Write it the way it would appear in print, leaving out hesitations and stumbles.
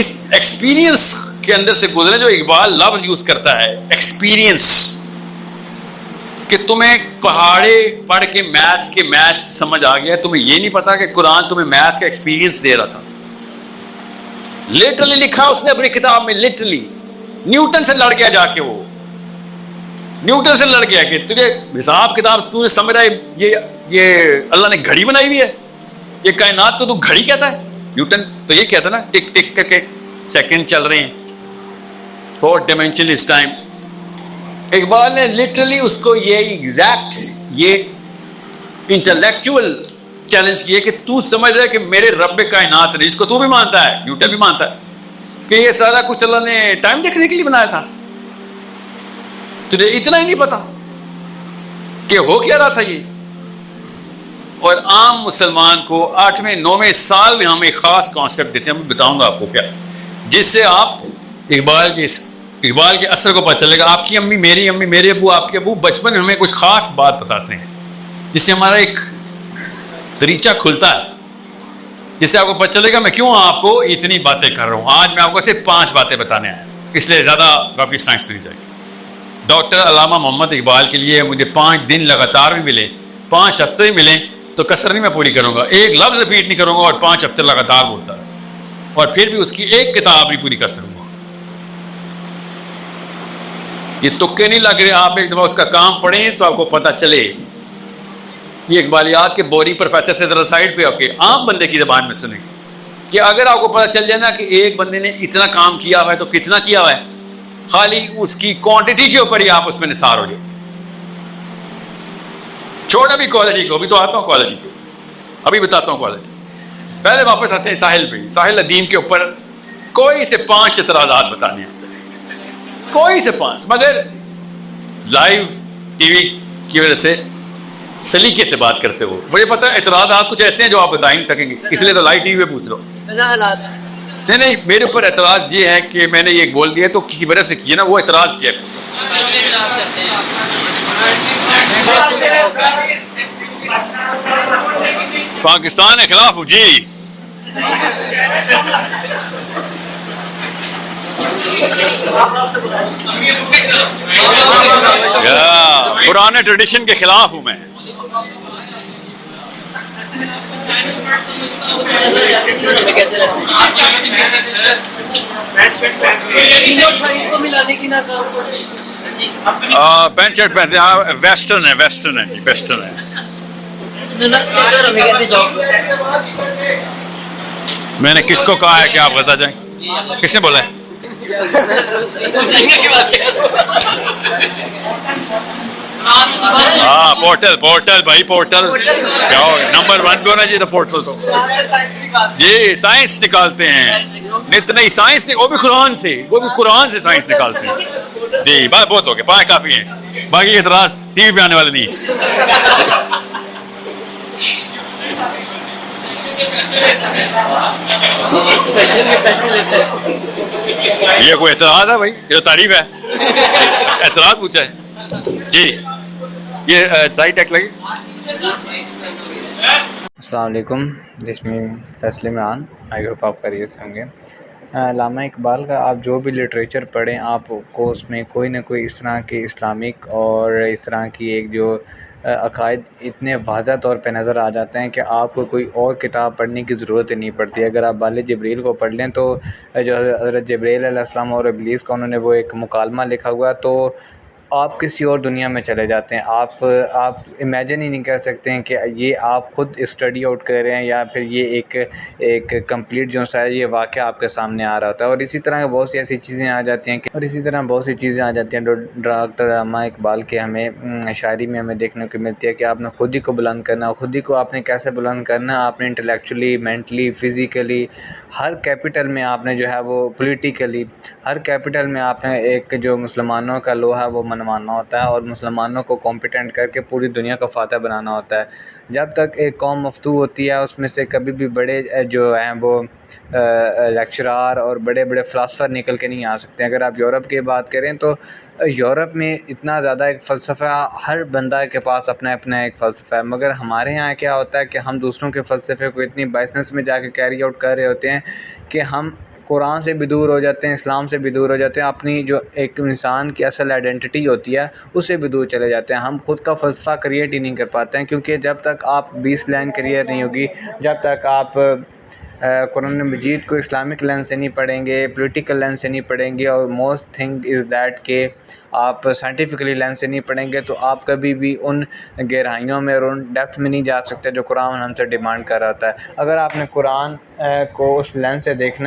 اس experience کے اندر سے گزرے. جو اقبال لفظ یوز کرتا ہے ایکسپیرینس, کہ تمہیں پہاڑے پڑھ کے میتھس سمجھ آ گیا, تمہیں یہ نہیں پتا کہ قرآن تمہیں میتھس کا ایکسپیرینس دے رہا تھا. لٹرلی لکھا اس نے اپنی کتاب میں, لٹرلی نیوٹن سے لڑ گیا, جا کے وہ نیوٹن سے لڑ گیا کہ تجھے حساب کتاب تو سمجھ رہا ہے یہ اللہ نے گھڑی بنائی ہوئی ہے, یہ کائنات کو تو گھڑی کہتا ہے. نیوٹن تو یہ کہتا نا ٹک ٹک کر کے سیکنڈ چل رہے ہیں, 4 ڈائمینشن اس ٹائم. اقبال نے لٹرلی اس کو یہ ایگزیکٹ یہ انٹلیکچوئل چیلنج کیا کہ تو سمجھ رہا ہے کہ میرے رب کائنات نے, اس کو تو بھی مانتا ہے, نیوٹن بھی مانتا ہے, کہ یہ سارا کچھ اللہ نے ٹائم دیکھنے کے لیے بنایا تھا. تجھے اتنا ہی نہیں پتا کہ ہو کیا رہا تھا یہ. اور عام مسلمان کو 8ویں 9ویں سال میں ہم ایک خاص کانسیپٹ دیتے ہیں, میں بتاؤں گا آپ کو کیا, جس سے آپ اقبال کے اثر کو پتہ چلے گا. آپ کی امی, میری امی, میرے ابو, آپ کے ابو بچپن میں ہمیں کچھ خاص بات بتاتے ہیں جس سے ہمارا ایک دریچہ کھلتا ہے, جس سے آپ کو پتہ چلے گا میں کیوں آپ کو اتنی باتیں کر رہا ہوں. آج میں آپ کو صرف 5 باتیں بتانے آیا, اس لیے زیادہ راکٹ سائنس نہیں جائے گی. ڈاکٹر علامہ محمد اقبال کے لیے مجھے 5 دن لگاتار بھی ملے, 5 ہفتے بھی ملیں تو کثر نہیں میں پوری کروں گا, ایک لفظ ریپیٹ نہیں کروں گا اور 5 ہفتے لگاتار بولتا ہے, اور پھر بھی اس کی ایک کتاب نہیں پوری کر سکوں گا. یہ تکے نہیں لگ رہے, آپ ایک دفعہ اس کا کام پڑھیں تو آپ کو پتہ چلے. یہ اقبالیات کے بوری پروفیسر سے ذرا سائڈ پہ آ کے عام بندے کی زبان میں سنیں کہ اگر آپ کو پتہ چل جائے نا کہ ایک بندے نے اتنا کام کیا ہوا ہے تو کتنا کیا ہوا ہے, خالی اس کی کوانٹٹی کے اوپر ہی آپ اس میں نثار ہو جائے. چھوڑ ابھی کوالٹی کو, ابھی تو آتا ہوں کوالٹی کو, ابھی بتاتا ہوں کوالٹی. پہلے واپس آتے ہیں ساحل پہ. ساحل ادیم کے اوپر کوئی سے 5 اعتراضات بتانے ہیں, کوئی سے 5, مگر لائیو ٹی وی کی وجہ سے سلیقے سے بات کرتے ہو. مجھے پتا ہے اعتراضات کچھ ایسے ہیں جو آپ بتا ہی نہیں سکیں گے, اس لیے تو لائیو ٹی وی پہ پوچھ لو. نہیں, میرے اوپر اعتراض یہ ہے کہ میں نے یہ بول دیا تو کسی وجہ سے کیا نا, وہ اعتراض کیا. پاکستان کے خلاف جی پرانے ٹریڈیشن کے خلاف ہوں میں. پینٹ شرٹ پہنتے ہیں, ویسٹرن ہے جی, ویسٹرن ہے. میں نے کس کو کہا ہے کہ آپ غزہ جائیں, کس نے بولا ہے؟ ہاں پورٹل بھائی, پورٹل کیا ہو, نمبر 1 پہ ہونا چاہیے. پورٹل تو جی سائنس نکالتے ہیں, اتنی سائنس, وہ بھی قرآن سے سائنس نکالتے ہیں جی. بات بہت ہو گیا, 5 کافی ہیں, باقی اعتراض ٹی وی پہ آنے والے نہیں. یہ کوئی اعتراض ہے بھائی, یہ تو تعریف ہے. اعتراض پوچھا ہے جی. یہ ٹائی ٹیک لگے. السلام علیکم, جس میں فیصل عمران, آئی ہوپ آپ خیریت سے ہوں گے. علامہ اقبال کا آپ جو بھی لٹریچر پڑھیں, آپ کو اس میں کوئی نہ کوئی اس طرح کے اسلامک اور اس طرح کی ایک جو عقائد اتنے واضح طور پہ نظر آ جاتے ہیں کہ آپ کو کوئی اور کتاب پڑھنے کی ضرورت ہی نہیں پڑتی. اگر آپ بال جبریل کو پڑھ لیں تو جو حضرت جبریل علیہ السلام اور ابلیس کا انہوں نے وہ ایک مکالمہ لکھا ہوا ہے, تو آپ کسی اور دنیا میں چلے جاتے ہیں. آپ امیجن ہی نہیں کر سکتے ہیں کہ یہ آپ خود اسٹڈی آؤٹ کر رہے ہیں یا پھر یہ ایک کمپلیٹ جو ہے یہ واقعہ آپ کے سامنے آ رہا ہوتا ہے. اور اسی طرح بہت سی ایسی چیزیں آ جاتی ہیں ڈاکٹر علامہ اقبال کے ہمیں شاعری میں ہمیں دیکھنے کو ملتی ہے کہ آپ نے خود ہی کو بلند کرنا. خود ہی کو آپ نے کیسے بلند کرنا, آپ نے انٹلیکچولی, مینٹلی, فزیکلی, ہر کیپٹل میں آپ نے جو ہے وہ پولیٹیکلی, ہر کیپٹل میں آپ نے ایک جو مسلمانوں کا لوہا وہ منوانا ہوتا ہے اور مسلمانوں کو کمپیٹنٹ کر کے پوری دنیا کو فاتح بنانا ہوتا ہے. جب تک ایک قوم مفتوح ہوتی ہے اس میں سے کبھی بھی بڑے جو ہیں وہ لیکچرار اور بڑے بڑے فلاسفر نکل کے نہیں آ سکتے. اگر آپ یورپ کی بات کریں تو یورپ میں اتنا زیادہ ایک فلسفہ, ہر بندہ کے پاس اپنا اپنا ایک فلسفہ ہے. مگر ہمارے یہاں کیا ہوتا ہے کہ ہم دوسروں کے فلسفے کو اتنی بائسنس میں جا کے کیری آؤٹ کر رہے ہوتے ہیں کہ ہم قرآن سے بھی دور ہو جاتے ہیں، اسلام سے بھی دور ہو جاتے ہیں، اپنی جو ایک انسان کی اصل آئیڈینٹی ہوتی ہے اس سے بھی دور چلے جاتے ہیں۔ ہم خود کا فلسفہ کریٹ ہی نہیں کر پاتے ہیں، کیونکہ جب تک آپ 20 لائن کلیئر نہیں ہوگی، جب تک آپ قرآن مجید کو اسلامک لینس سے نہیں پڑھیں گے، پولیٹیکل لینس سے نہیں پڑھیں گے، اور موسٹ تھنگ از دیٹ کہ آپ سائنٹیفکلی لینس سے نہیں پڑھیں گے، تو آپ کبھی بھی ان گہرائیوں میں اور ان ڈیپتھ میں نہیں جا سکتے جو قرآن ہم سے ڈیمانڈ کر رہا ہوتا ہے۔ اگر آپ نے قرآن کو اس لینس سے دیکھنا ہے